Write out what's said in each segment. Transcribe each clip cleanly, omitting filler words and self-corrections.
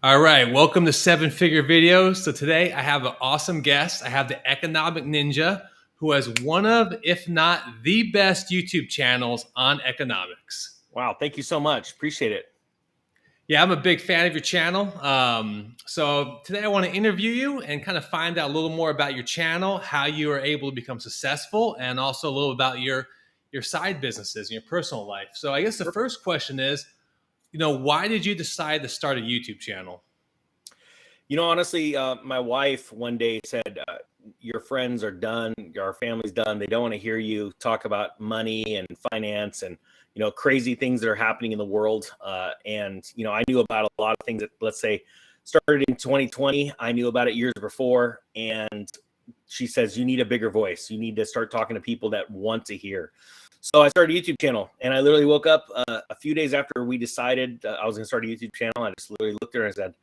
All right, welcome to Seven Figure Videos. So today I have an awesome guest. I have the Economic Ninja, who has one of, if not the best YouTube channels on economics. Wow, thank you so much. Appreciate it. Yeah, I'm a big fan of your channel. So today I want to interview you and kind of find out a little more about your channel, how you are able to become successful, and also a little about your side businesses and your personal life. So I guess the Perfect. first question is, why did you decide to start a YouTube channel? Honestly, my wife one day said, your friends are done, our family's done. They don't want to hear you talk about money and finance and, crazy things that are happening in the world. I knew about a lot of things that, let's say, started in 2020. I knew about it years before. And she says, you need a bigger voice. You need to start talking to people that want to hear. So I started a YouTube channel, and I literally woke up a few days after we decided I was going to start a YouTube channel. I just literally looked at her and said,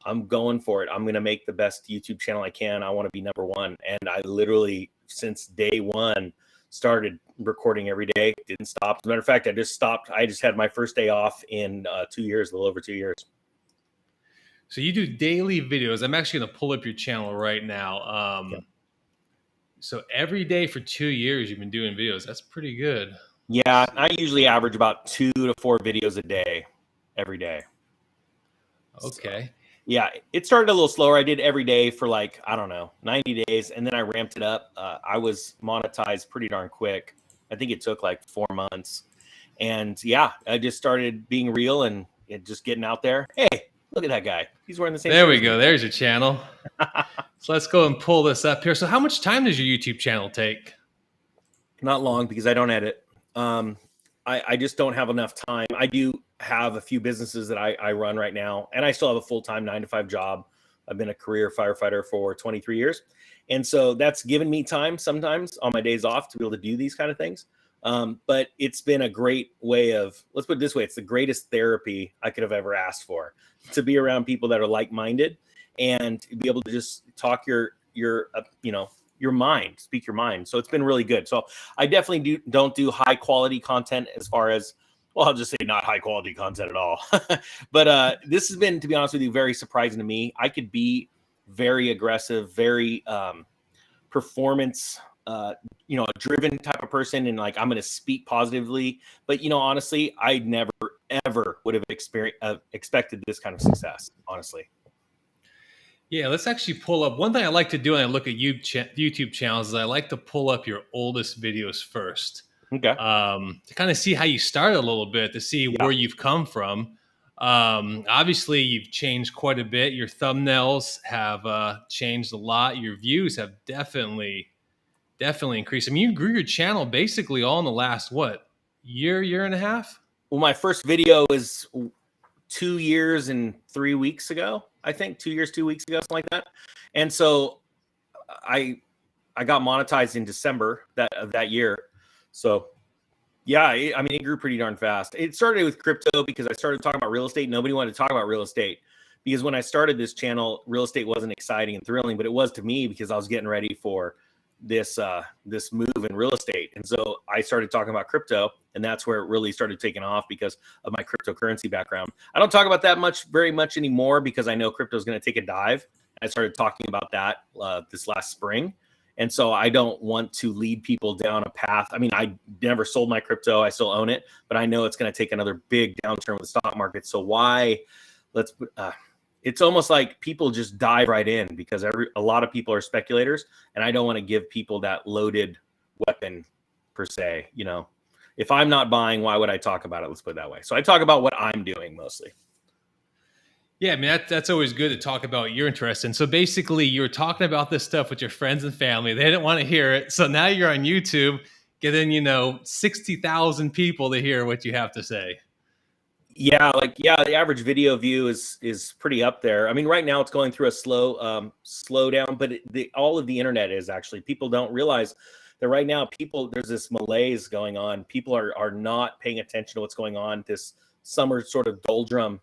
I'm going for it. I'm going to make the best YouTube channel I can. I want to be number one. And I literally, since day one, started recording every day. Didn't stop. As a matter of fact, I just stopped. I just had my first day off in 2 years, a little over 2 years. So you do daily videos. I'm actually going to pull up your channel right now. Yeah. So every day for 2 years, you've been doing videos. That's pretty good. Yeah, I usually average about 2 to 4 videos a day, every day. Okay. So, yeah, it started a little slower. I did every day for 90 days, and then I ramped it up. I was monetized pretty darn quick. I think it took like 4 months. And yeah, I just started being real and just getting out there. Hey, look at that guy. He's wearing the same There shirt we as me. go. There's your channel. So let's go and pull this up here. So how much time does your YouTube channel take? Not long, because I don't edit. I just don't have enough time. I do have a few businesses that I run right now, and I still have a full-time 9-to-5 job. I've been a career firefighter for 23 years. And so that's given me time sometimes on my days off to be able to do these kind of things. But it's been a great way of, let's put it this way, it's the greatest therapy I could have ever asked for, to be around people that are like-minded and be able to just talk your mind, speak your mind. So it's been really good. So I definitely don't do high quality content as far as, well, I'll just say not high quality content at all. But this has been, to be honest with you, very surprising to me. I could be very aggressive, very performance, driven type of person. And like, I'm going to speak positively, but honestly, I never, ever would have expected this kind of success, honestly. Yeah, let's actually pull up. One thing I like to do when I look at YouTube channels is I like to pull up your oldest videos first, Okay. to kind of see how you started a little bit, to see Yeah. where you've come from. Obviously, you've changed quite a bit. Your thumbnails have changed a lot. Your views have definitely increased. I mean, you grew your channel basically all in the last, what, year and a half? Well, my first video was 2 years and 3 weeks ago. I think 2 years, 2 weeks ago, something like that. And so I got monetized in December of that year. So yeah, it grew pretty darn fast. It started with crypto because I started talking about real estate. Nobody wanted to talk about real estate because when I started this channel, real estate wasn't exciting and thrilling, but it was to me because I was getting ready for this move in real estate. And so I started talking about crypto, and that's where it really started taking off because of my cryptocurrency background. I don't talk about that very much anymore because I know crypto is going to take a dive. I started talking about that this last spring. And so I don't want to lead people down a path. I mean, I never sold my crypto. I still own it, but I know it's going to take another big downturn with the stock market. So it's almost like people just dive right in because a lot of people are speculators, and I don't want to give people that loaded weapon per se. If I'm not buying, why would I talk about it? Let's put it that way. So I talk about what I'm doing mostly. Yeah, I mean, that's always good to talk about your interest in. So basically, you were talking about this stuff with your friends and family. They didn't want to hear it. So now you're on YouTube getting, 60,000 people to hear what you have to say. Yeah, the average video view is pretty up there. I mean, right now it's going through a slowdown, but all of the internet is actually, people don't realize that right now there's this malaise going on. People are not paying attention to what's going on. This summer sort of doldrum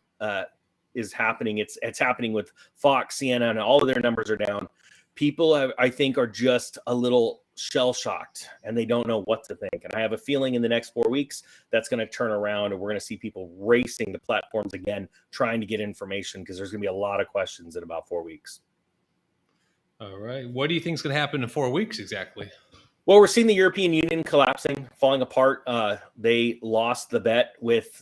is happening. It's happening with Fox, CNN, all of their numbers are down. People I think are just a little shell shocked and they don't know what to think. And I have a feeling in the next 4 weeks that's going to turn around and we're going to see people racing to platforms again, trying to get information because there's going to be a lot of questions in about 4 weeks. All right. What do you think is going to happen in 4 weeks exactly? Well, we're seeing the European Union collapsing, falling apart. They lost the bet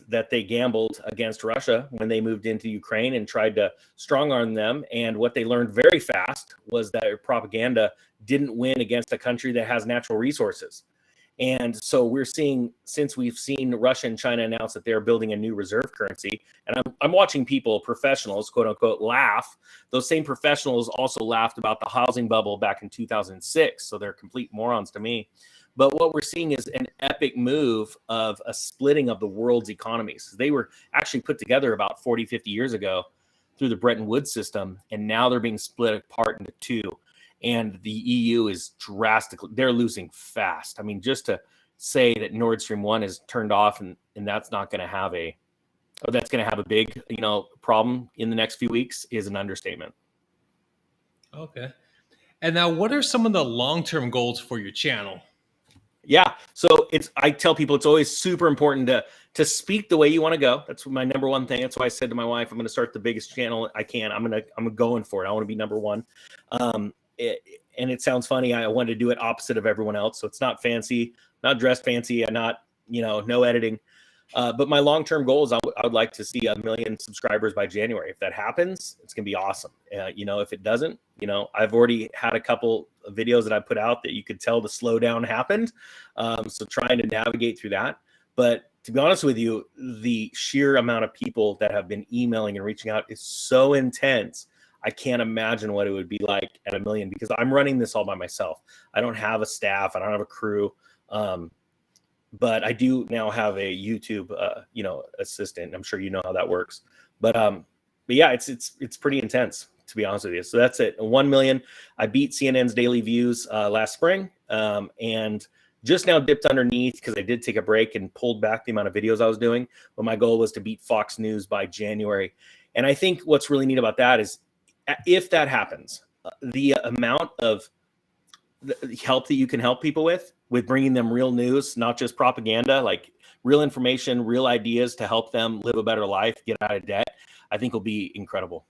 that they gambled against Russia when they moved into Ukraine and tried to strong arm them. And what they learned very fast was that propaganda didn't win against a country that has natural resources. And so we're seeing, since we've seen Russia and China announce that they're building a new reserve currency, and I'm watching people, professionals, quote unquote, laugh. Those same professionals also laughed about the housing bubble back in 2006. So they're complete morons to me. But what we're seeing is an epic move of a splitting of the world's economies. They were actually put together about 40, 50 years ago through the Bretton Woods system. And now they're being split apart into two. And the EU is drastically, they're losing fast. I mean, just to say that Nord Stream 1 is turned off and that's not going to have that's going to have a big, problem in the next few weeks is an understatement. Okay. And now what are some of the long-term goals for your channel? Yeah. So I tell people it's always super important to speak the way you want to go. That's my number one thing. That's why I said to my wife, I'm going to start the biggest channel I can. I'm going for it. I want to be number one. And it sounds funny. I wanted to do it opposite of everyone else. So it's not fancy, not dressed fancy, and not, no editing. But my long-term goal is I would like to see 1 million subscribers by January. If that happens, it's going to be awesome. If it doesn't, I've already had a couple of videos that I put out that you could tell the slowdown happened. So trying to navigate through that. But to be honest with you, the sheer amount of people that have been emailing and reaching out is so intense. I can't imagine what it would be like at 1 million because I'm running this all by myself. I don't have a staff. I don't have a crew. But I do now have a YouTube, assistant. I'm sure you know how that works. But yeah, it's pretty intense, to be honest with you. So that's it. 1 million. I beat CNN's daily views last spring, and just now dipped underneath because I did take a break and pulled back the amount of videos I was doing. But my goal was to beat Fox News by January. And I think what's really neat about that is if that happens, the amount of help that you can help people with bringing them real news, not just propaganda, like real information, real ideas to help them live a better life, get out of debt, I think will be incredible.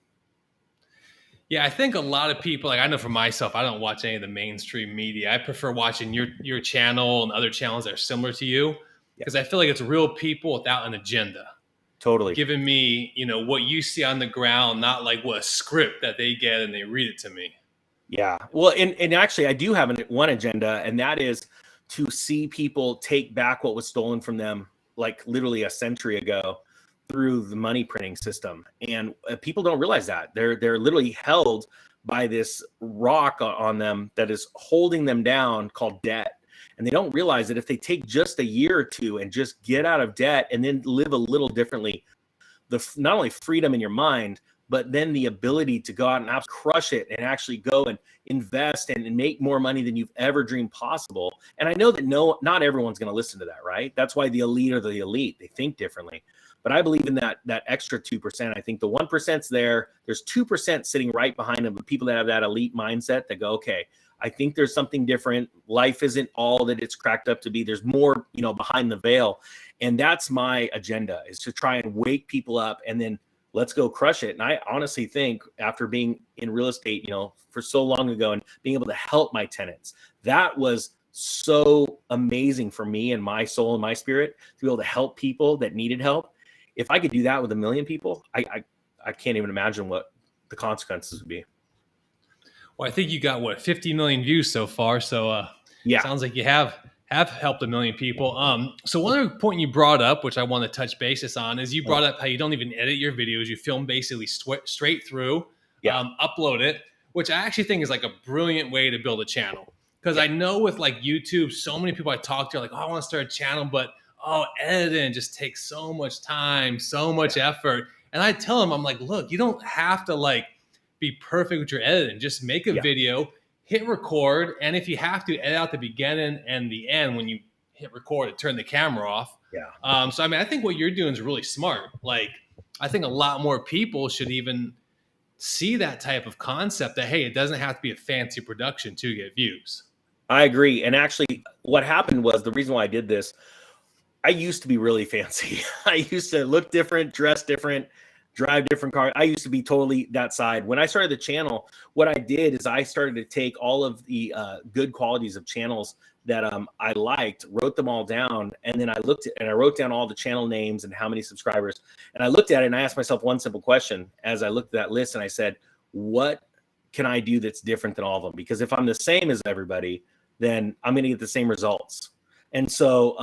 Yeah, I think a lot of people, like I know for myself, I don't watch any of the mainstream media. I prefer watching your channel and other channels that are similar to you because I feel like it's real people without an agenda. Totally. Giving me, what you see on the ground, not like what a script that they get and they read it to me. Yeah. Well, and actually I do have one agenda, and that is to see people take back what was stolen from them, like literally a century ago through the money printing system. And people don't realize that they're literally held by this rock on them that is holding them down called debt. And they don't realize that if they take just a year or two and just get out of debt and then live a little differently, not only freedom in your mind, but then the ability to go out and crush it and actually go and invest and make more money than you've ever dreamed possible. And I know that not everyone's going to listen to that, right? That's why the elite are the elite. They think differently. But I believe in that extra 2%. I think the 1%'s there. There's 2% sitting right behind them, the people that have that elite mindset that go, okay, I think there's something different. Life isn't all that it's cracked up to be. There's more, behind the veil. And that's my agenda, is to try and wake people up and then let's go crush it. And I honestly think after being in real estate, for so long ago and being able to help my tenants, that was so amazing for me and my soul and my spirit to be able to help people that needed help. If I could do that with 1 million people, I can't even imagine what the consequences would be. Well, I think you got 50 million views so far. So yeah, sounds like you have helped 1 million people. So one other point you brought up, which I want to touch basis on, is you brought up how you don't even edit your videos. You film basically straight through, upload it, which I actually think is like a brilliant way to build a channel. Because I know with like YouTube, so many people I talk to are like, oh, I want to start a channel, but editing just takes so much time, so much effort. And I tell them, I'm like, look, you don't have to like be perfect with your editing. Just make a video, hit record, and if you have to, edit out the beginning and the end when you hit record and turn the camera off. So I mean, I think what you're doing is really smart. Like, I think a lot more people should even see that type of concept that, hey, it doesn't have to be a fancy production to get views. I agree. And actually, what happened was the reason why I did this. I used to be really fancy. I used to look different, dress different, drive different cars. I used to be totally that side. When I started the channel, what I did is I started to take all of the good qualities of channels that I liked, wrote them all down, and then I looked at and I wrote down all the channel names and how many subscribers. And I looked at it and I asked myself one simple question as I looked at that list, and I said, "What can I do that's different than all of them? Because if I'm the same as everybody, then I'm going to get the same results." And so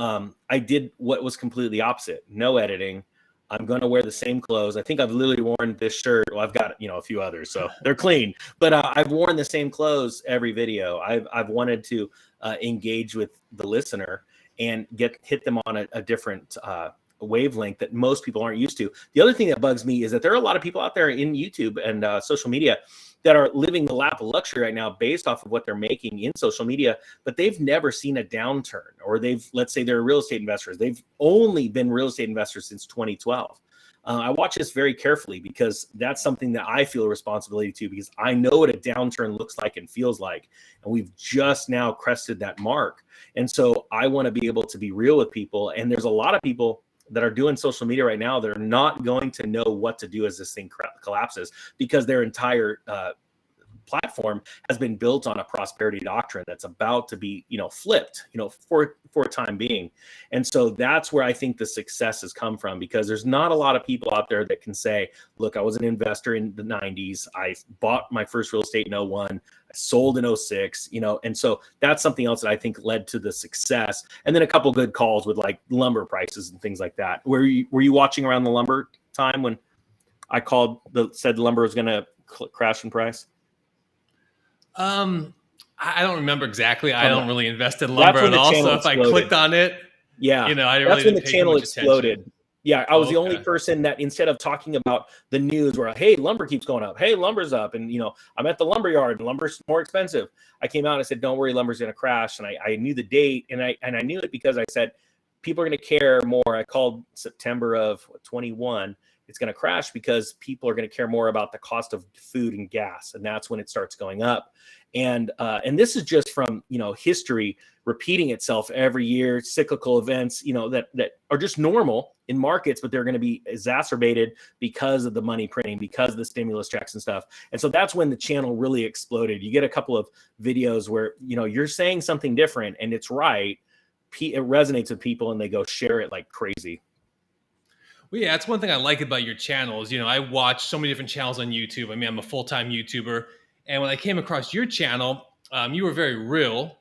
I did what was completely opposite. No editing. I'm going to wear the same clothes. I think I've literally worn this shirt. Well, I've got, a few others, so they're clean. But I've worn the same clothes every video. I've wanted to engage with the listener and hit them on a different wavelength that most people aren't used to. The other thing that bugs me is that there are a lot of people out there in YouTube and social media that are living the lap of luxury right now based off of what they're making in social media, but they've never seen a downturn, or let's say they're real estate investors. They've only been real estate investors since 2012. I watch this very carefully because that's something that I feel a responsibility to, because I know what a downturn looks like and feels like. And we've just now crested that mark. And so I want to be able to be real with people. And there's a lot of people that are doing social media right now, they're not going to know what to do as this thing collapses, because their entire platform has been built on a prosperity doctrine that's about to be, flipped, for a time being. And so that's where I think the success has come from, because there's not a lot of people out there that can say, look, I was an investor in the 90s. I bought my first real estate in 01. I sold in 06, and so that's something else that I think led to the success. And then a couple good calls with like lumber prices and things like that. Were you watching around the lumber time when I said lumber was going to crash in price? I don't remember exactly. I don't really invest in That's lumber when at the all. channel So if I exploded. clicked on it, Yeah, I really that's when didn't the pay too channel much attention. exploded. Yeah, I was the only Okay. person that, instead of talking about the news where, hey, lumber keeps going up, hey, lumber's up, and I'm at the lumber yard and lumber's more expensive, I came out and I said, don't worry, lumber's going to crash. And I knew the date, and I knew it because I said people are going to care more. I called September of 21. It's going to crash because people are going to care more about the cost of food and gas, and that's when it starts going up. And this is just from history repeating itself every year, cyclical events that are just normal in markets, but they're going to be exacerbated because of the money printing, because of the stimulus checks and stuff. And so that's when the channel really exploded. You get a couple of videos where you're saying something different and it's right, it resonates with people, and they go share it like crazy. Well, yeah, that's one thing I like about your channels. I watch so many different channels on YouTube. I mean, I'm a full-time YouTuber. And when I came across your channel, you were very real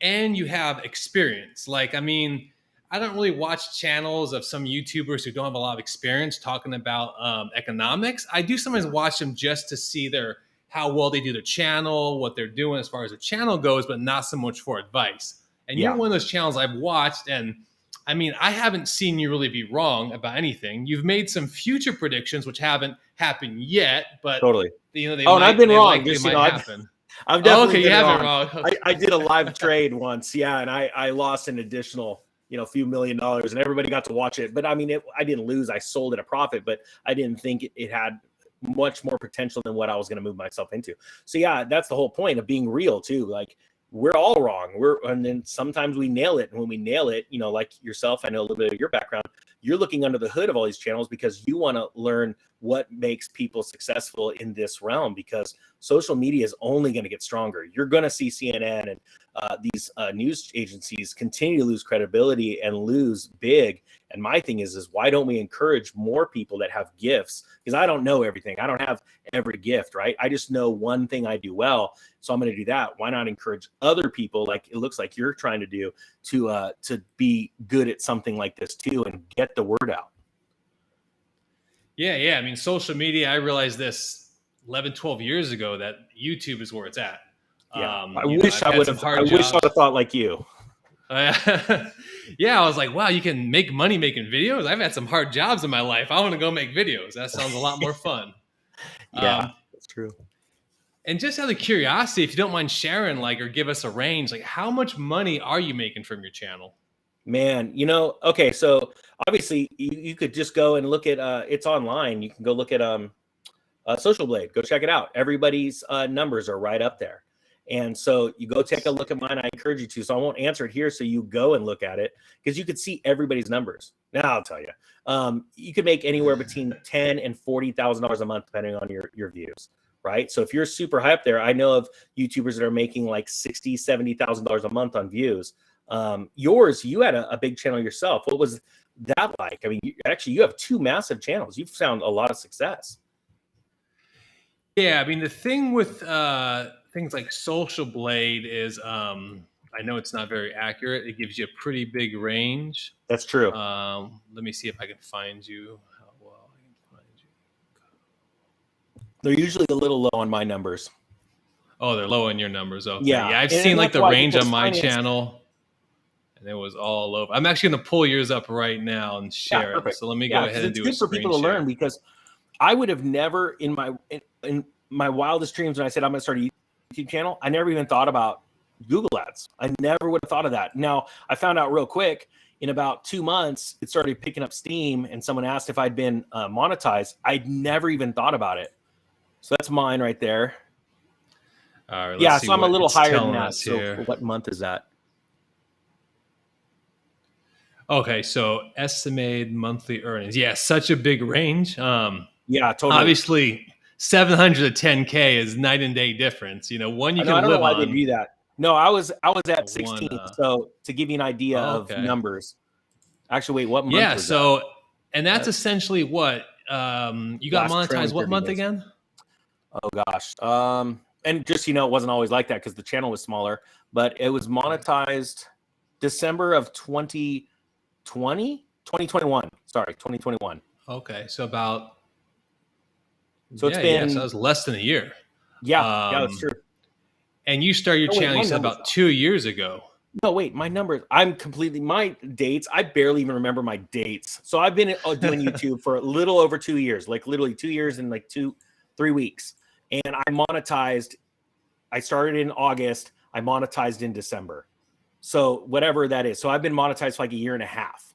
and you have experience. Like, I mean, I don't really watch channels of some YouTubers who don't have a lot of experience talking about economics. I do sometimes watch them just to see how well they do their channel, what they're doing as far as the channel goes, but not so much for advice. And you're Yeah, one of those channels I've watched, and I mean, I haven't seen you really be wrong about anything. You've made some future predictions which haven't happened yet, but totally. they Oh, and I've been they wrong. likely Just might happen. I've Oh, definitely okay, you been have it wrong. wrong. I did a live trade once, yeah, and I lost an additional few $1 million, and everybody got to watch it. But I mean, I didn't lose. I sold at a profit, but I didn't think it had much more potential than what I was going to move myself into. So yeah, that's the whole point of being real too. Like, we're all wrong. And then sometimes we nail it. And when we nail it, like yourself, I know a little bit of your background. You're looking under the hood of all these channels because you want to learn what makes people successful in this realm, because social media is only going to get stronger. You're going to see CNN and these news agencies continue to lose credibility and lose big. And my thing is why don't we encourage more people that have gifts? Because I don't know everything. I don't have every gift, right? I just know one thing I do well. So I'm going to do that. Why not encourage other people, like it looks like you're trying to do, to be good at something like this too, and get the word out? Yeah. I mean, social media, I realized this 11, 12 years ago that YouTube is where it's at. Yeah. I've had some I hard wish I would jobs. have thought like you. Yeah, I was like, wow, you can make money making videos. I've had some hard jobs in my life. I want to go make videos. That sounds a lot more fun. Yeah, that's true. And just out of curiosity, if you don't mind sharing, like, or give us a range, like, how much money are you making from your channel? Man, okay, so obviously you could just go and look at it's online. You can go look at Social Blade. Go check it out. Everybody's numbers are right up there. And so you go take a look at mine. I encourage you to. So I won't answer it here. So you go and look at it because you could see everybody's numbers. Now I'll tell you, you could make anywhere between $10,000 and $40,000 a month depending on your views, right? So if you're super high up there, I know of YouTubers that are making like $60,000, $70,000 a month on views. Yours, you had a big channel yourself. What was that like? I mean, you have two massive channels. You've found a lot of success. Yeah, I mean, the thing with things like Social Blade is, I know it's not very accurate. It gives you a pretty big range. That's true. Let me see if I can find you. How well I can find you. They're usually a little low on my numbers. Oh, they're low in your numbers. Okay. Yeah. Yeah, I've And seen like that's the why range on people's my finance. channel, and it was all over. I'm actually going to pull yours up right now and Yeah, share it. perfect. So let me Yeah, go because ahead and it's do a good for screen people to learn, share. because I would have never in my wildest dreams when I said I'm going to start a YouTube channel, I never even thought about Google Ads. I never would have thought of that. Now, I found out real quick in about 2 months, it started picking up steam, and someone asked if I'd been monetized. I'd never even thought about it. So that's mine right there. All right, let's Yeah, see so I'm a what little it's higher than telling that. us So here. what month is that? Okay, so estimated monthly earnings. Yeah, such a big range. Yeah, totally. Obviously, 700 to 10K is night and day difference. You know, one you I know. I can don't know live why they on. do that. No, I was at One. 16. So to give you an idea Oh, of okay. numbers, actually, wait, what month Yeah. was that? So, and that's essentially what you got Last monetized. trailing What 30 month days. again? Oh gosh. And just, it wasn't always like that because the channel was smaller, but it was monetized December of 2021. Sorry, 2021. Okay, so about So it's yeah. So that been, was less than a year. yeah, that's Um, true. and you started your Oh wait, channel, my you said numbers. about 2 years ago. No, wait, my numbers. My dates. I barely even remember my dates. So I've been doing YouTube for a little over 2 years, like literally 2 years and like 3 weeks. And I monetized. I started in August. I monetized in December. So whatever that is. So I've been monetized for like a year and a half.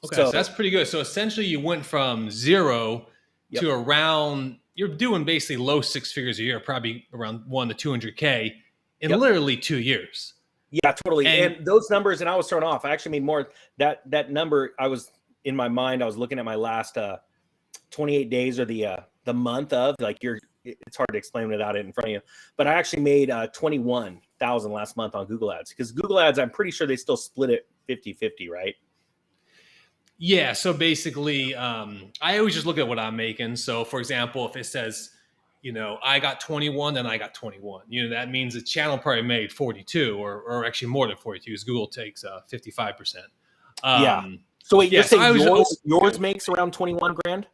Okay, So so that's pretty good. So essentially, you went from zero yep, to around. You're doing basically low six figures a year, probably around 1 to 200K in yep. literally 2 years. Yeah, totally. And And those numbers, and I was thrown off. I actually made more. That number, I was in my mind. I was looking at my last 28 days or the month of, like, it's hard to explain without it in front of you. But I actually made 21,000 last month on Google Ads, because Google Ads, I'm pretty sure they still split it 50-50, right? yeah, so basically, I always just look at what I'm making. So, for example, if it says, I got 21, then I got 21. That means the channel probably made 42, or actually more than 42, because Google takes 55%. Yeah. So wait, you're Yeah, so saying I was always yours makes around 21 grand?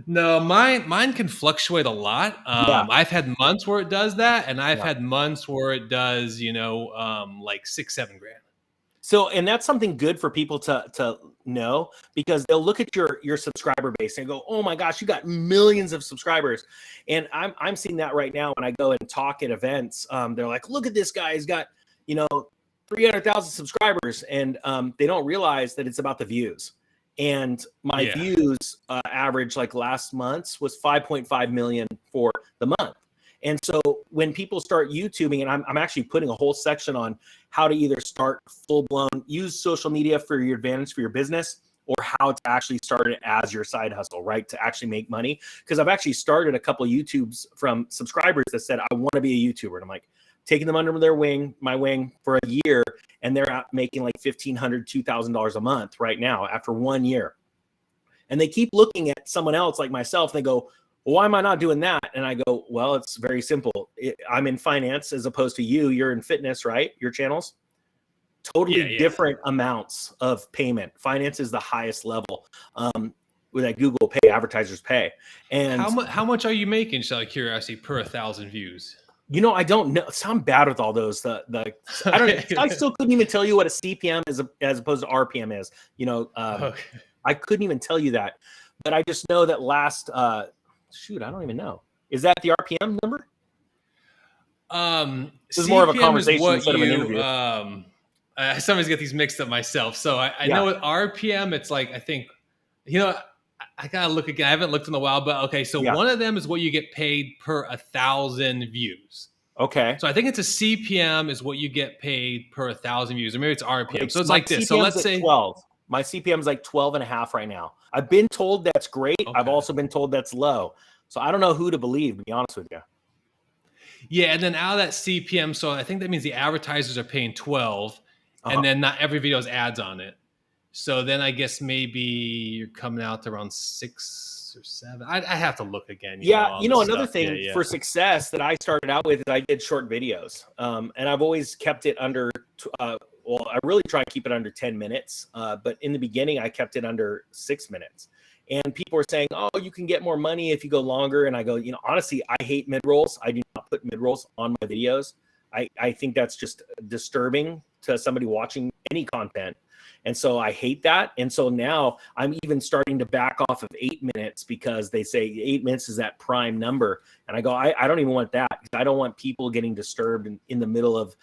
no, mine can fluctuate a lot. Yeah. I've had months where it does that, and I've Yeah. had months where it does, like 6, 7 grand. So, and that's something good for people to know, because they'll look at your subscriber base and go, "Oh my gosh, you got millions of subscribers." And I'm seeing that right now when I go and talk at events. They're like, "Look at this guy; he's got 300,000 subscribers," and they don't realize that it's about the views. And my Yeah, views average, like last month's, was 5.5 million for the month. And so when people start YouTubing, and I'm actually putting a whole section on how to either start full blown, use social media for your advantage for your business, or how to actually start it as your side hustle, right? To actually make money. Because I've actually started a couple of YouTubes from subscribers that said, "I want to be a YouTuber." And I'm like, taking them under my wing for a year, and they're out making like $1,500, $2,000 a month right now after 1 year. And they keep looking at someone else like myself, and they go, "Well, why am I not doing that?" And I go, "Well, it's very simple. I'm in finance as opposed to you. You're in fitness, right? Your channels, totally yeah. different amounts of payment. Finance is the highest level that Google pay, advertisers pay. And How much are you making, just out of curiosity, per 1,000 views? I don't know. So I'm bad with all those. I don't. I still couldn't even tell you what a CPM is as opposed to RPM is. Okay. I couldn't even tell you that. But I just know that last. Shoot, I don't even know. Is that the RPM number? This is more of a CPM is conversation what instead of an you. interview. I sometimes get these mixed up myself. So I Yeah. know with RPM, it's like, I think, I gotta look again. I haven't looked in a while, but okay. So Yeah. one of them is what you get paid per 1,000 views. Okay. So I think it's a CPM is what you get paid per 1,000 views, or maybe it's Okay. RPM. So So it's my like this. So CPM's let's at say, 12. My CPM's like 12 and a half right now. I've been told that's great. I've okay. also been told that's low. So I don't know who to believe, to be honest with you. Yeah, and then out of that CPM, so I think that means the advertisers are paying 12, and Uh-huh. then not every video has ads on it. So then I guess maybe you're coming out to around 6 or 7. I have to look again, Yeah, on this another stuff. Yeah, thing yeah. for success that I started out with is I did short videos, and I've always kept it under. Well, I really try to keep it under 10 minutes, but in the beginning, I kept it under 6 minutes. And people were saying, "Oh, you can get more money if you go longer." And I go, honestly, I hate mid rolls. I do not put mid rolls on my videos. I think that's just disturbing to somebody watching any content. And so I hate that. And so now I'm even starting to back off of 8 minutes because they say 8 minutes is that prime number. And I go, I don't even want that, because I don't want people getting disturbed in the middle of,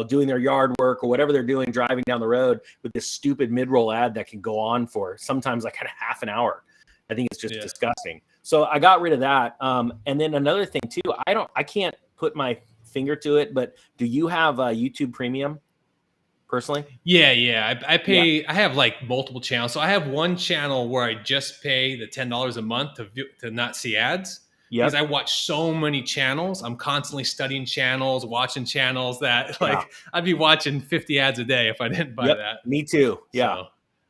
doing their yard work or whatever they're doing, driving down the road with this stupid mid-roll ad that can go on for sometimes like a half an hour. I think it's just Yeah. disgusting. So I got rid of that. And then another thing too, I can't put my finger to it, but do you have YouTube Premium personally? Yeah. I Yeah. pay. I have like multiple channels. So I have one channel where I just pay the $10 a month to not see ads, because Yep. I watch so many channels. I'm constantly studying channels, watching channels that Yeah. like I'd be watching 50 ads a day if I didn't buy Yep. that. Me too. Yeah.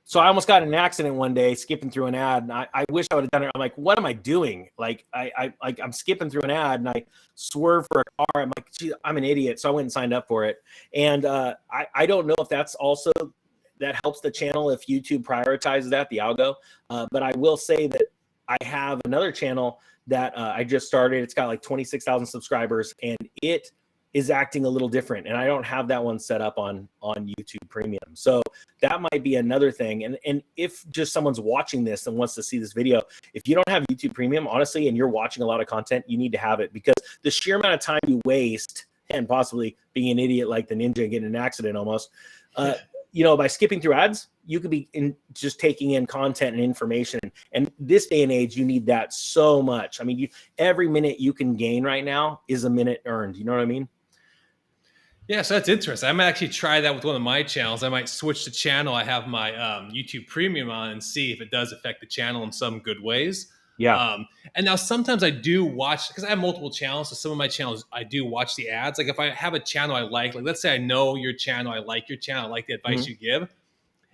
So So I yeah. almost got in an accident one day skipping through an ad, and I wish I would have done it. I'm like, what am I doing? Like I'm skipping through an ad, and I swerve for a car. I'm like, gee, I'm an idiot. So I went and signed up for it. And I don't know if that's also that helps the channel if YouTube prioritizes that, the algo. But I will say that I have another channel that I just started. It's got like 26,000 subscribers, and it is acting a little different. And I don't have that one set up on YouTube Premium. So that might be another thing. And if just someone's watching this and wants to see this video, if you don't have YouTube Premium, honestly, and you're watching a lot of content, you need to have it, because the sheer amount of time you waste, and possibly being an idiot like the ninja and getting in an accident almost, by skipping through ads, you could be just taking in content and information. And this day and age, you need that so much. I mean, every minute you can gain right now is a minute earned. You know what I mean? Yeah, so that's interesting. I might actually try that with one of my channels. I might switch the channel I have my YouTube Premium on and see if it does affect the channel in some good ways. Yeah. And now sometimes I do watch, because I have multiple channels. So some of my channels, I do watch the ads. Like if I have a channel I like let's say I know your channel, I like your channel, I like the advice Mhm. you give,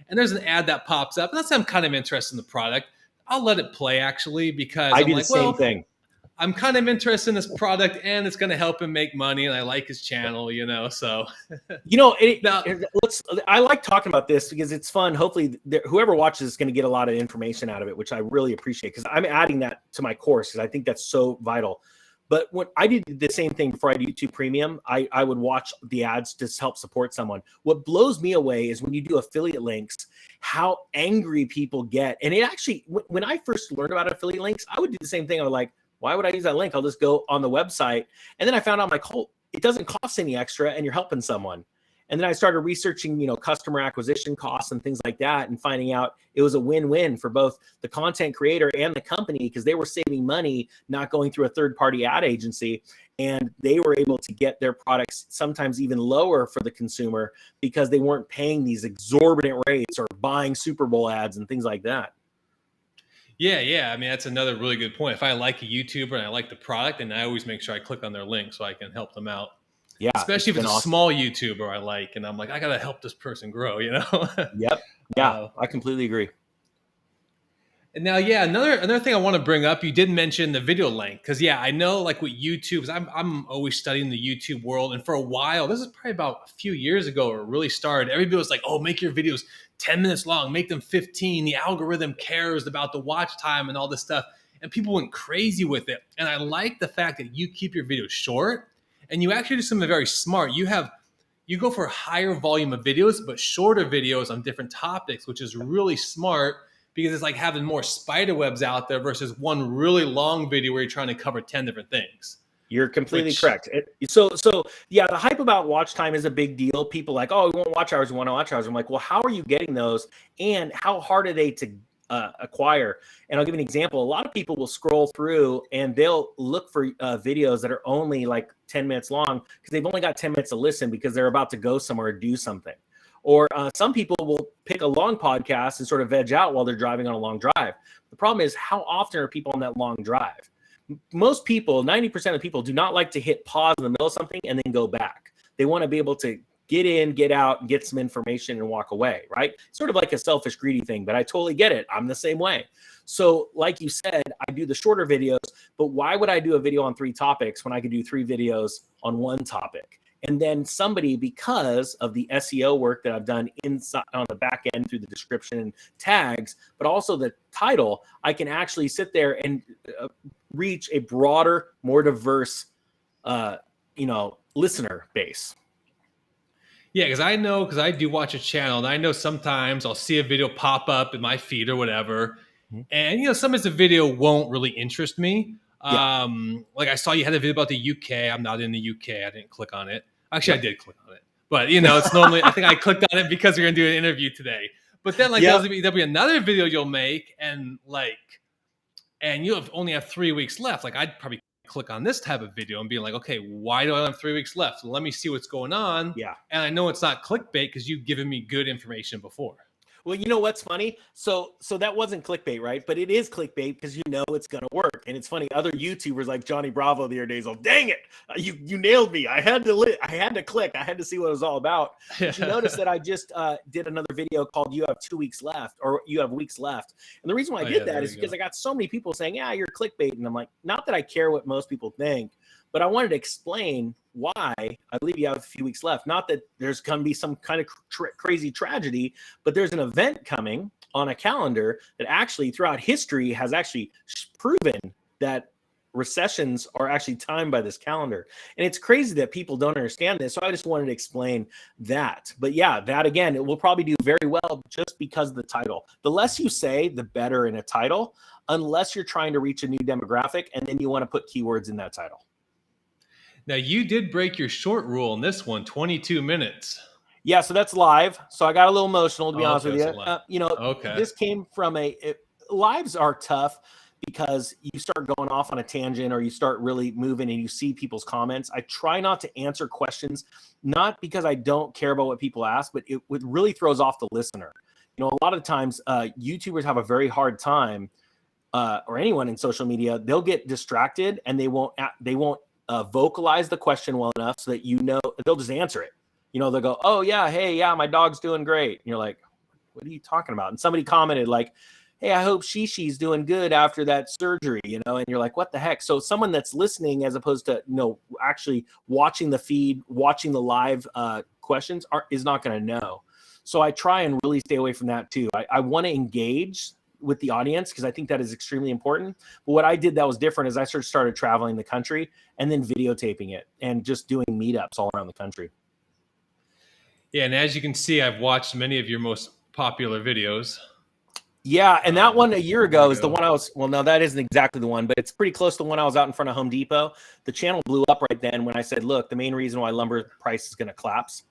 and there's an ad that pops up, and let's say I'm kind of interested in the product, I'll let it play actually, because I I'm do the like, same well, thing. I'm kind of interested in this product and it's going to help him make money, and I like his channel, so now. I like talking about this because it's fun. Hopefully whoever watches is going to get a lot of information out of it, which I really appreciate, because I'm adding that to my course because I think that's so vital. But when I did the same thing before I did YouTube Premium, I would watch the ads to help support someone. What blows me away is when you do affiliate links, how angry people get. And it actually, when I first learned about affiliate links, I would do the same thing. I was like, why would I use that link? I'll just go on the website. And then I found out, I'm like, oh, it doesn't cost any extra and you're helping someone. And then I started researching, customer acquisition costs and things like that, and finding out it was a win-win for both the content creator and the company, because they were saving money not going through a third-party ad agency, and they were able to get their products sometimes even lower for the consumer because they weren't paying these exorbitant rates or buying Super Bowl ads and things like that. Yeah. I mean, that's another really good point. If I like a YouTuber and I like the product, then I always make sure I click on their link so I can help them out. Yeah, Especially it's if it's been a awesome. small YouTuber I like, and I'm like, I gotta help this person grow. Yep. Yeah, uh, I completely agree. And now, yeah, another thing I want to bring up, you did mention the video length, because yeah, I know like with YouTube, 'cause I'm always studying the YouTube world, and for a while, this is probably about a few years ago, where it really started. Everybody was like, "Oh, make your videos 10 minutes long, make them 15. The algorithm cares about the watch time and all this stuff," and people went crazy with it. And I like the fact that you keep your videos short, and you actually do something very smart. You go for a higher volume of videos, but shorter videos on different topics, which is really smart, because it's like having more spider webs out there versus one really long video where you're trying to cover 10 different things. You're completely Which, correct. So yeah, the hype about watch time is a big deal. People like, oh, we want watch hours, we want watch hours. I'm like, well, how are you getting those, and how hard are they to acquire. And I'll give you an example. A lot of people will scroll through and they'll look for videos that are only like 10 minutes long because they've only got 10 minutes to listen because they're about to go somewhere or do something. Or some people will pick a long podcast and sort of veg out while they're driving on a long drive. The problem is, how often are people on that long drive? Most people, 90% of people, do not like to hit pause in the middle of something and then go back. They want to be able to get in, get out, get some information and walk away, right? Sort of like a selfish, greedy thing, but I totally get it. I'm the same way. So like you said, I do the shorter videos, but why would I do a video on 3 topics when I could do 3 videos on 1 topic? And then somebody, because of the SEO work that I've done inside on the back end through the description and tags, but also the title, I can actually sit there and reach a broader, more diverse, listener base. Yeah, because I do watch a channel, and I know sometimes I'll see a video pop up in my feed or whatever, and sometimes the video won't really interest me. Yeah. Like I saw you had a video about the UK. I'm not in the UK. I didn't click on it. Actually, I did click on it, but it's normally I think I clicked on it because we're gonna do an interview today. But then there'll be another video you'll make, and you only have 3 weeks left. Like I'd probably click on this type of video and be like, okay, why do I have 3 weeks left? Let me see what's going on. Yeah. And I know it's not clickbait because you've given me good information before. Well, you know what's funny? So that wasn't clickbait, right? But it is clickbait because it's going to work. And it's funny. Other YouTubers like Johnny Bravo the other day, oh, dang it, you nailed me. I had to click. I had to see what it was all about. But you notice that I just did another video called "You Have 2 weeks left" or "You Have weeks left." And the reason why I did that is because I got so many people saying, "Yeah, you're clickbait," and I'm like, not that I care what most people think, but I wanted to explain why I believe you have a few weeks left. Not that there's going to be some kind of crazy tragedy, but there's an event coming on a calendar that actually throughout history has actually proven that recessions are actually timed by this calendar. And it's crazy that people don't understand this. So I just wanted to explain that. But yeah, that again, it will probably do very well just because of the title. The less you say, the better in a title, unless you're trying to reach a new demographic and then you want to put keywords in that title. Now, you did break your short rule in this one, 22 minutes. Yeah, so that's live. So I got a little emotional, to be honest with you. This came from lives are tough because you start going off on a tangent or you start really moving and you see people's comments. I try not to answer questions, not because I don't care about what people ask, but it really throws off the listener. A lot of times YouTubers have a very hard time, or anyone in social media, they'll get distracted and they won't vocalize the question well enough so that they'll just answer it. They'll go, "Oh yeah, hey, yeah, my dog's doing great." And you're like, "What are you talking about?" And somebody commented like, "Hey, I hope Shishi's doing good after that surgery," and you're like, "What the heck?" So someone that's listening as opposed to actually watching the feed, watching the live questions is not going to know. So I try and really stay away from that too. I want to engage with the audience because I think that is extremely important. But what I did that was different is I started traveling the country and then videotaping it and just doing meetups all around the country. Yeah, and as you can see, I've watched many of your most popular videos. Yeah, and that one a year ago is the one no, that isn't exactly the one, but it's pretty close to the one I was out in front of Home Depot. The channel blew up right then when I said, look, the main reason why lumber price is going to collapse.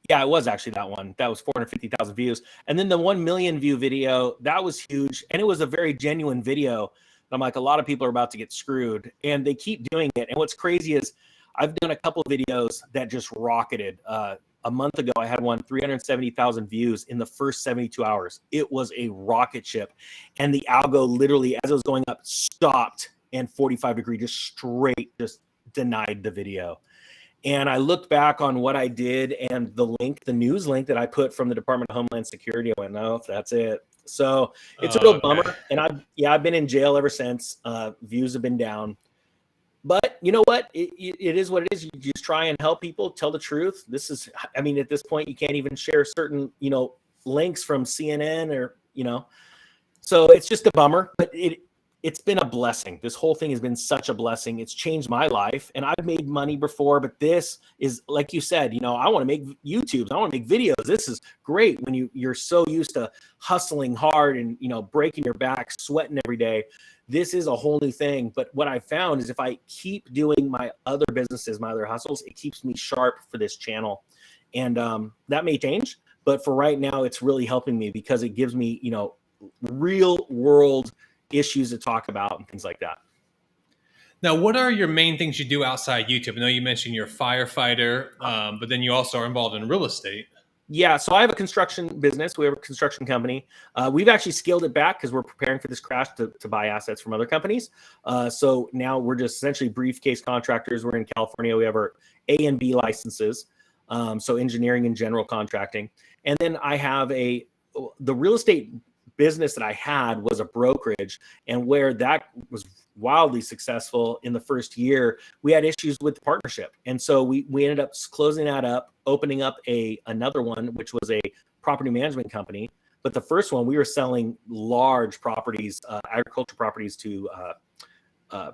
Yeah, it was actually that one. That was 450,000 views. And then the 1 million view video, that was huge. And it was a very genuine video. I'm like, a lot of people are about to get screwed. And they keep doing it. And what's crazy is I've done a couple of videos that just rocketed. A month ago, I had 370,000 views in the first 72 hours. It was a rocket ship. And the algo literally, as it was going up, stopped and 45 degree, just denied the video. And I looked back on what I did and the news link that I put from the Department of Homeland Security. I went, no, that's it. So it's a real bummer. And I've been in jail ever since. Views have been down. But you know what? It is what it is. You just try and help people, tell the truth. At this point, you can't even share certain, links from CNN or, So it's just a bummer. But it's been a blessing. This whole thing has been such a blessing. It's changed my life. And I've made money before, but this is, like you said, I want to make YouTubes. I want to make videos. This is great when you're so used to hustling hard and, breaking your back, sweating every day. This is a whole new thing. But what I found is if I keep doing my other businesses, my other hustles, it keeps me sharp for this channel. And that may change. But for right now, it's really helping me because it gives me, real world issues to talk about and things like that. Now, what are your main things you do outside YouTube? I know you mentioned you're a firefighter, but then you also are involved in real estate. Yeah, so I have a construction business. We have a construction company. We've actually scaled it back because we're preparing for this crash to buy assets from other companies. So now we're just essentially briefcase contractors. We're in California. We have our A and B licenses, so engineering and general contracting. And then I have the real estate business that I had was a brokerage, and where that was wildly successful in the first year, we had issues with the partnership. And so we ended up closing that up, opening up another one, which was a property management company. But the first one, we were selling large properties, agriculture properties to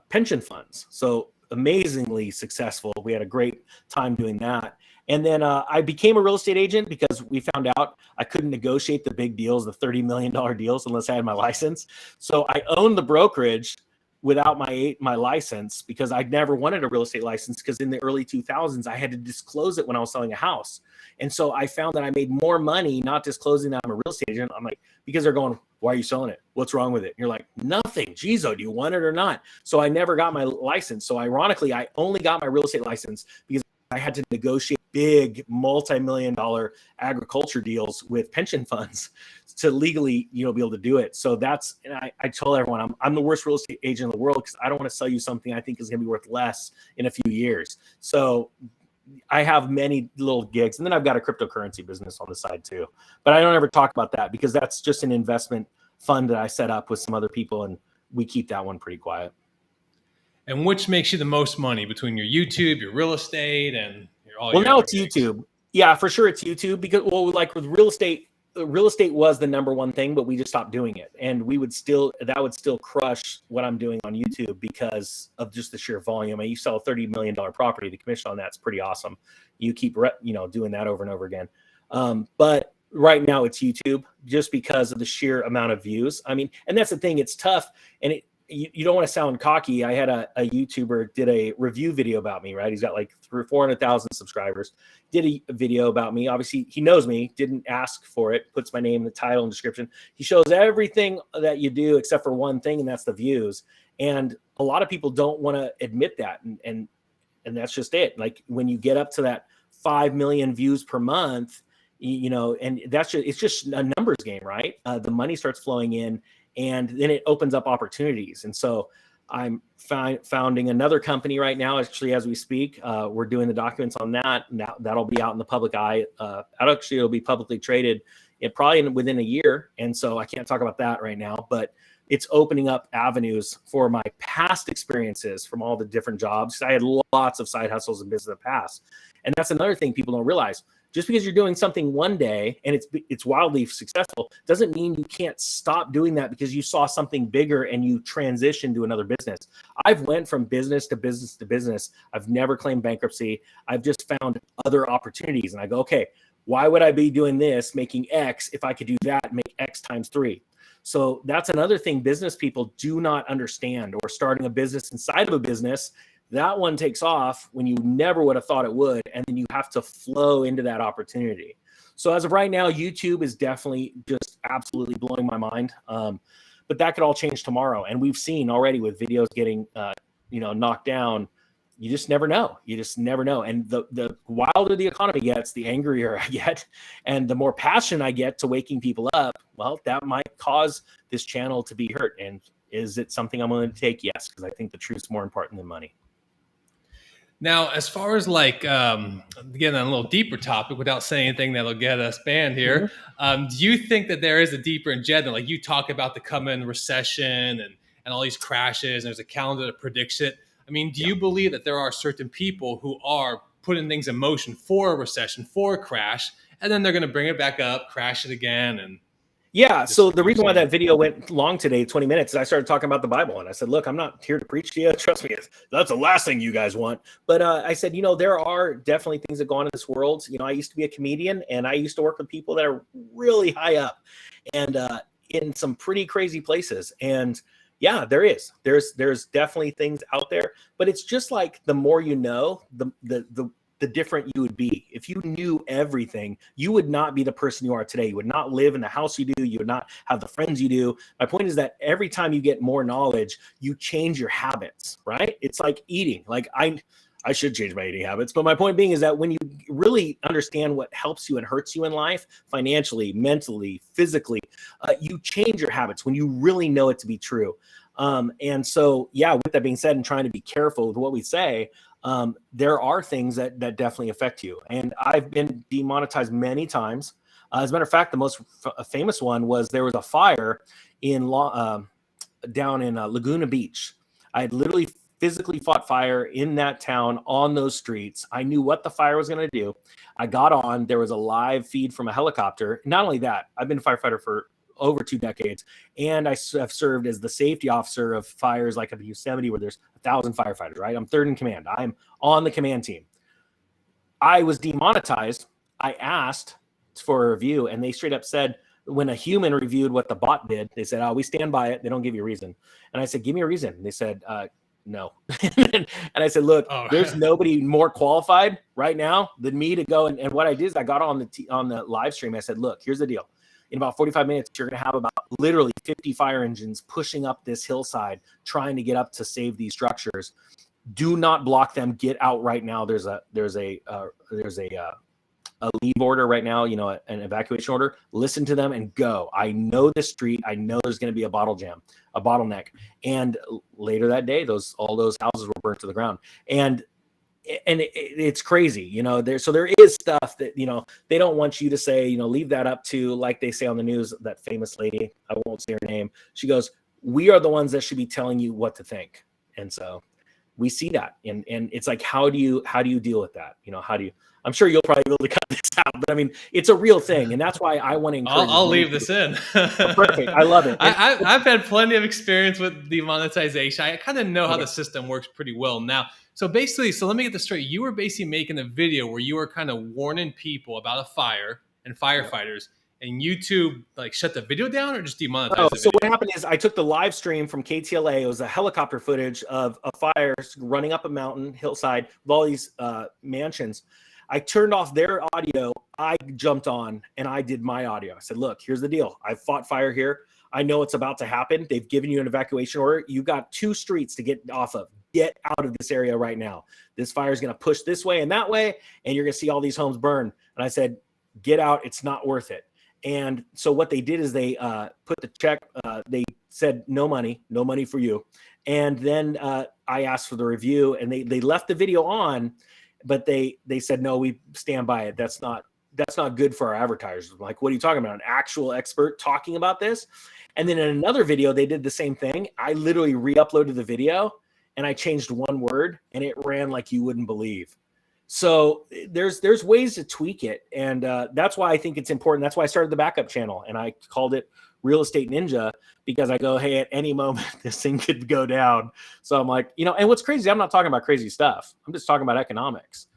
pension funds. So amazingly successful. We had a great time doing that. And then I became a real estate agent because we found out I couldn't negotiate the big deals, the $30 million deals, unless I had my license. So I owned the brokerage without my license because I'd never wanted a real estate license, because in the early 2000s, I had to disclose it when I was selling a house. And so I found that I made more money not disclosing that I'm a real estate agent. I'm like, because they're going, why are you selling it? What's wrong with it? And you're like, nothing. Geez, do you want it or not? So I never got my license. So ironically, I only got my real estate license because I had to negotiate big multi-million-dollar agriculture deals with pension funds to legally, be able to do it. So and I told everyone, I'm the worst real estate agent in the world because I don't want to sell you something I think is going to be worth less in a few years. So I have many little gigs, and then I've got a cryptocurrency business on the side too. But I don't ever talk about that because that's just an investment fund that I set up with some other people, and we keep that one pretty quiet. And which makes you the most money between your YouTube, your real estate, and all well, your now other it's gigs? YouTube. Yeah, for sure it's YouTube because, like with real estate was the number one thing, but we just stopped doing it. And that would still crush what I'm doing on YouTube because of just the sheer volume. And you sell a $30 million property, the commission on that's pretty awesome. You keep, doing that over and over again. But right now it's YouTube just because of the sheer amount of views. I mean, and that's the thing, it's tough. And you don't want to sound cocky. I had a YouTuber did a review video about me, right? He's got like 400,000 subscribers, did a video about me. Obviously he knows me, didn't ask for it, puts my name in the title and description. He shows everything that you do except for one thing, and that's the views. And a lot of people don't want to admit that. And that's just it. Like when you get up to that 5 million views per month, and it's just a numbers game, right? The money starts flowing in, and then it opens up opportunities. And so I'm founding another company right now, actually, as we speak. We're doing the documents on that. That'll be out in the public eye. It'll be publicly traded probably within a year. And so I can't talk about that right now, but it's opening up avenues for my past experiences from all the different jobs. I had lots of side hustles in business in the past. And that's another thing people don't realize. Just because you're doing something one day and it's wildly successful doesn't mean you can't stop doing that because you saw something bigger and you transition to another business. I've went from business to business to business. I've never claimed bankruptcy. I've just found other opportunities. And I go, okay, why would I be doing this, making X, if I could do that and make X times 3? So that's another thing business people do not understand, or starting a business inside of a business. That one takes off when you never would have thought it would, and then you have to flow into that opportunity. So as of right now, YouTube is definitely just absolutely blowing my mind. But that could all change tomorrow. And we've seen already with videos getting knocked down, you just never know. You just never know. And the wilder the economy gets, the angrier I get. And the more passion I get to waking people up, well, that might cause this channel to be hurt. And is it something I'm willing to take? Yes, because I think the truth's more important than money. Now, as far as getting on a little deeper topic without saying anything that'll get us banned here, do you think that there is a deeper agenda? Like you talk about the coming recession and all these crashes, and there's a calendar that predicts it. I mean, do you believe that there are certain people who are putting things in motion for a recession, for a crash, and then they're going to bring it back up, crash it again, and yeah. So the reason why that video went long today, 20 minutes, is I started talking about the Bible. And I said, look, I'm not here to preach to you. Trust me, that's the last thing you guys want. But I said, there are definitely things that go on in this world. I used to be a comedian, and I used to work with people that are really high up and in some pretty crazy places. And yeah, there's definitely things out there. But it's just like the more you know, the the different you would be. If you knew everything, you would not be the person you are today. You would not live in the house you do. You would not have the friends you do. My point is that every time you get more knowledge, you change your habits, right? It's like eating. Like I should change my eating habits, but my point being is that when you really understand what helps you and hurts you in life, financially, mentally, physically, you change your habits when you really know it to be true. And so, yeah, with that being said, and trying to be careful with what we say, there are things that definitely affect you. And I've been demonetized many times. As a matter of fact, the most famous one was there was a fire down in Laguna Beach. I had literally physically fought fire in that town on those streets. I knew what the fire was going to do. I got on. There was a live feed from a helicopter. Not only that, I've been a firefighter for over 2 decades, and I have served as the safety officer of fires like up in Yosemite where there's 1,000 firefighters, right? I'm third in command. I'm on the command team. I was demonetized. I asked for a review, and they straight up said, when a human reviewed what the bot did, they said, oh, we stand by it. They don't give you a reason. And I said, give me a reason. And they said, no. And I said, look, there's nobody more qualified right now than me to go. And what I did is I got on the live stream. I said, look, here's the deal. In about 45 minutes, you're going to have about literally 50 fire engines pushing up this hillside, trying to get up to save these structures. Do not block them. Get out right now. There's a leave order right now, an evacuation order. Listen to them and go. I know this street. I know there's going to be a bottleneck. And later that day, all those houses were burnt to the ground. And it's crazy, so there is stuff that, they don't want you to say, leave that up to, like they say on the news, that famous lady, I won't say her name. She goes, we are the ones that should be telling you what to think. And so we see that. And it's like, how do you deal with that? I'm sure you'll probably be able to cut this out, but I mean, it's a real thing. And that's why I want to encourage. I'll leave this in. Perfect. I love it. I've had plenty of experience with demonetization. I kind of know how the system works pretty well now. So basically, let me get this straight. You were basically making a video where you were kind of warning people about a fire and firefighters, and YouTube shut the video down or just demonetized the video? So what happened is I took the live stream from KTLA. It was a helicopter footage of a fire running up a mountain hillside with all these mansions. I turned off their audio. I jumped on and I did my audio. I said, look, here's the deal. I fought fire here. I know it's about to happen. They've given you an evacuation order. You got 2 streets to get off of. Get out of this area right now. This fire is going to push this way and that way, and you're going to see all these homes burn. And I said, get out. It's not worth it. And so what they did is they put the check. They said, no money for you. And then I asked for the review, and they left the video on, but they said, no, we stand by it. That's not good for our advertisers. I'm like, what are you talking about? An actual expert talking about this? And then in another video, they did the same thing. I literally re-uploaded the video and I changed one word and it ran like you wouldn't believe. So there's ways to tweak it. And that's why I think it's important. That's why I started the backup channel and I called it Real Estate Ninja, because I go, hey, at any moment this thing could go down. So I'm like, and what's crazy, I'm not talking about crazy stuff. I'm just talking about economics.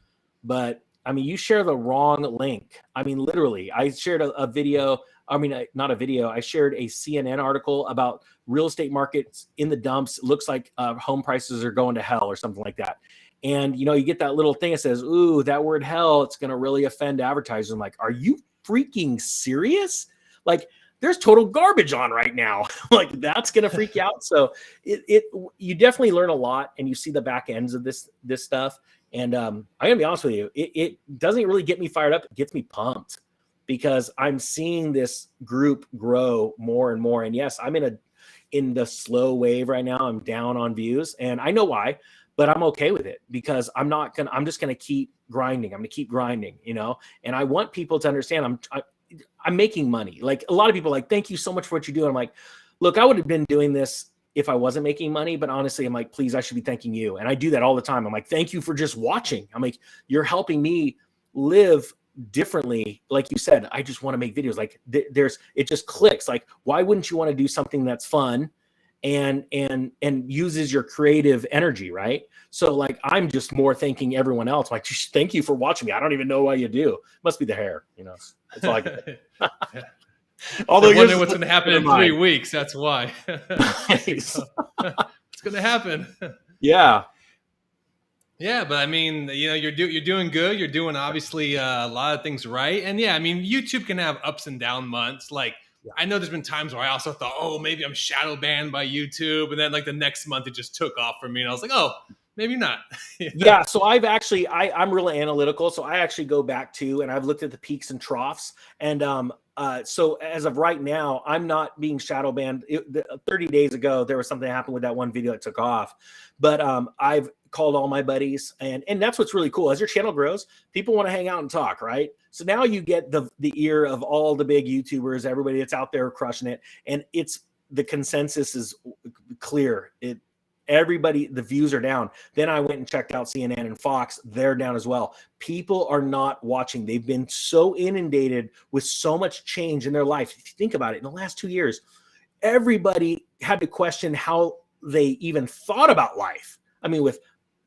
But I mean, you share the wrong link. I mean, literally, I shared a video. I mean, not a video. I shared a CNN article about real estate markets in the dumps. It looks like home prices are going to hell or something like that. And, you get that little thing that says, ooh, that word hell, it's going to really offend advertisers. I'm like, are you freaking serious? Like, there's total garbage on right now. Like, that's going to freak you out. So you definitely learn a lot, and you see the back ends of this stuff. And I'm going to be honest with you, it doesn't really get me fired up. It gets me pumped because I'm seeing this group grow more and more. And yes, I'm in the slow wave right now. I'm down on views, and I know why, but I'm okay with it because I'm just going to keep grinding. I'm going to keep grinding, and I want people to understand I'm making money. Like, a lot of people are like, thank you so much for what you do. And I'm like, look, I would have been doing this if I wasn't making money, but honestly, I'm like, please, I should be thanking you. And I do that all the time. I'm like, thank you for just watching. I'm like, you're helping me live differently. Like you said, I just want to make videos. Like it just clicks. Like, why wouldn't you want to do something that's fun and uses your creative energy, right? So like, I'm just more thanking everyone else. Like, thank you for watching me. I don't even know why you do. Must be the hair, It's all I get. Although you're wondering what's going to happen in 3 weeks, that's why. It's going to happen. Yeah. Yeah, but I mean, you're doing good. You're doing obviously a lot of things right, and yeah, I mean, YouTube can have ups and down months. Like Yeah. I know there's been times where I also thought, oh, maybe I'm shadow banned by YouTube, and then like the next month it just took off for me, and I was like, oh, maybe not. Yeah. Yeah, so I'm really analytical, so I actually go back to and I've looked at the peaks and troughs, and so as of right now, I'm not being shadow banned. 30 days ago, there was something that happened with that one video that took off, but I've called all my buddies, and that's what's really cool. As your channel grows, people want to hang out and talk, right? So now you get the ear of all the big YouTubers, everybody that's out there crushing it, and the consensus is clear. Everybody, the views are down. Then I went and checked out CNN and Fox. They're down as well. People are not watching. They've been so inundated with so much change in their life. If you think about it, in the last 2 years, everybody had to question how they even thought about life. I mean, with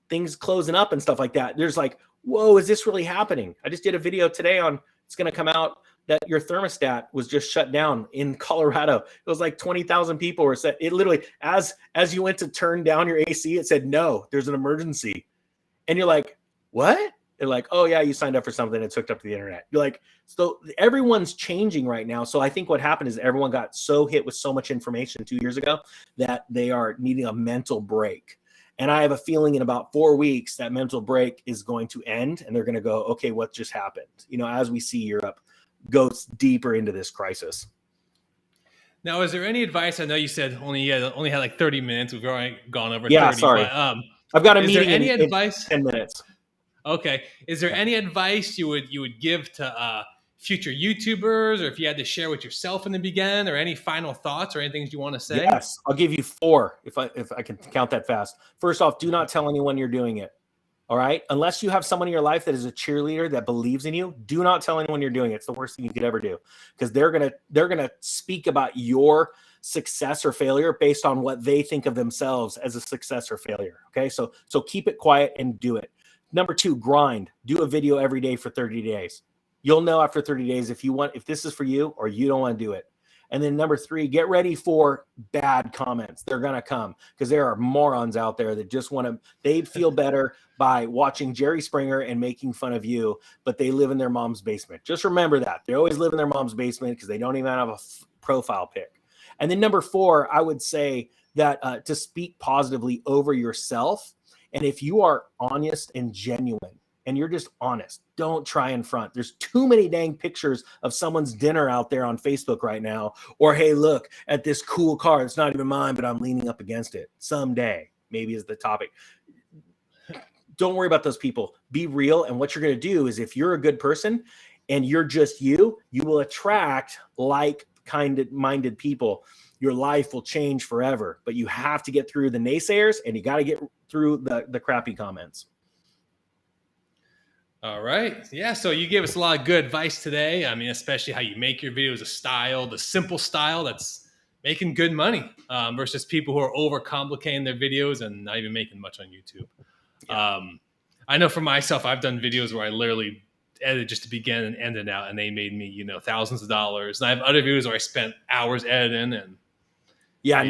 things closing up and stuff like that, there's like, whoa, is this really happening? I just did a video today on, it's going to come out that your thermostat was just shut down in Colorado. It was like 20,000 people were set. It literally, as you went to turn down your AC, it said, no, there's an emergency. And you're like, what? They're like, oh yeah, you signed up for something. It's hooked up to the internet. You're like, so everyone's changing right now. So I think what happened is everyone got so hit with so much information 2 years ago that they are needing a mental break. And I have a feeling in about 4 weeks that mental break is going to end and they're going to go, okay, what just happened? As we see Europe goes deeper into this crisis. Now, is there any advice? I know you said only had like 30 minutes. We've already gone over Yeah, 30. sorry. But I've got a is there meeting any in advice? 10 minutes. Okay. Is there any advice you would give to future YouTubers, or if you had to share with yourself in the beginning, or any final thoughts or anything you want to say? Yes, I'll give you 4 if I can count that fast. First off, do not tell anyone you're doing it. All right. Unless you have someone in your life that is a cheerleader that believes in you, do not tell anyone you're doing it. It's the worst thing you could ever do, because they're gonna speak about your success or failure based on what they think of themselves as a success or failure. Okay. So keep it quiet and do it. Number 2, grind. Do a video every day for 30 days. You'll know after 30 days if this is for you or you don't want to do it. And then number 3, get ready for bad comments. They're going to come because there are morons out there that just they'd feel better by watching Jerry Springer and making fun of you, but they live in their mom's basement. Just remember that. They always live in their mom's basement because they don't even have a profile pic. And then number 4, I would say that to speak positively over yourself. And if you are honest and genuine, and you're just honest, don't try and front. There's too many dang pictures of someone's dinner out there on Facebook right now. Or, hey, look at this cool car. It's not even mine, but I'm leaning up against it. Someday, maybe is the topic. Don't worry about those people. Be real. And what you're going to do is, if you're a good person and you're just you will attract like-minded people. Your life will change forever. But you have to get through the naysayers, and you got to get through the crappy comments. All right. Yeah. So you gave us a lot of good advice today. I mean, especially how you make your videos, a style, the simple style that's making good money versus people who are overcomplicating their videos and not even making much on YouTube. Yeah. I know for myself, I've done videos where I literally edited just to begin and end it out, and they made me, thousands of dollars. And I have other videos where I spent hours editing and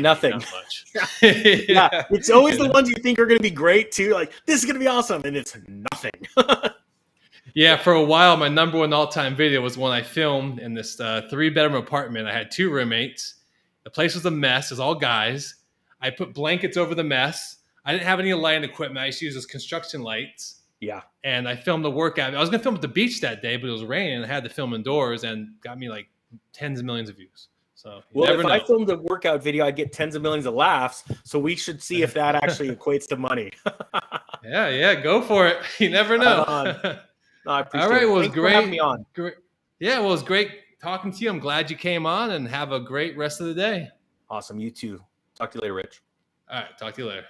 nothing. Not much. Yeah. It's always the ones you think are going to be great too. Like, this is going to be awesome. And it's nothing. Yeah, for a while, my number one all-time video was one I filmed in this 3-bedroom apartment. I had 2 roommates. The place was a mess. It was all guys. I put blankets over the mess. I didn't have any lighting equipment. I used to use those construction lights. Yeah. And I filmed the workout. I was going to film at the beach that day, but it was raining. And I had to film indoors, and got me like tens of millions of views. So if I filmed a workout video, I'd get tens of millions of laughs. So we should see if that actually equates to money. Yeah, go for it. You never know. No, I appreciate it. All right, well, it was Thanks for having me on. Great. Yeah, well, it was great talking to you. I'm glad you came on, and have a great rest of the day. Awesome. You too. Talk to you later, Rich. All right, talk to you later.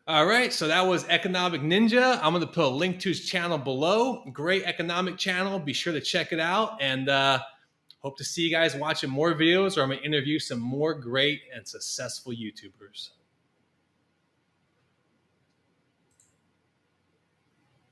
All right, so that was Economic Ninja. I'm going to put a link to his channel below. Great economic channel. Be sure to check it out, and hope to see you guys watching more videos, or I'm going to interview some more great and successful YouTubers.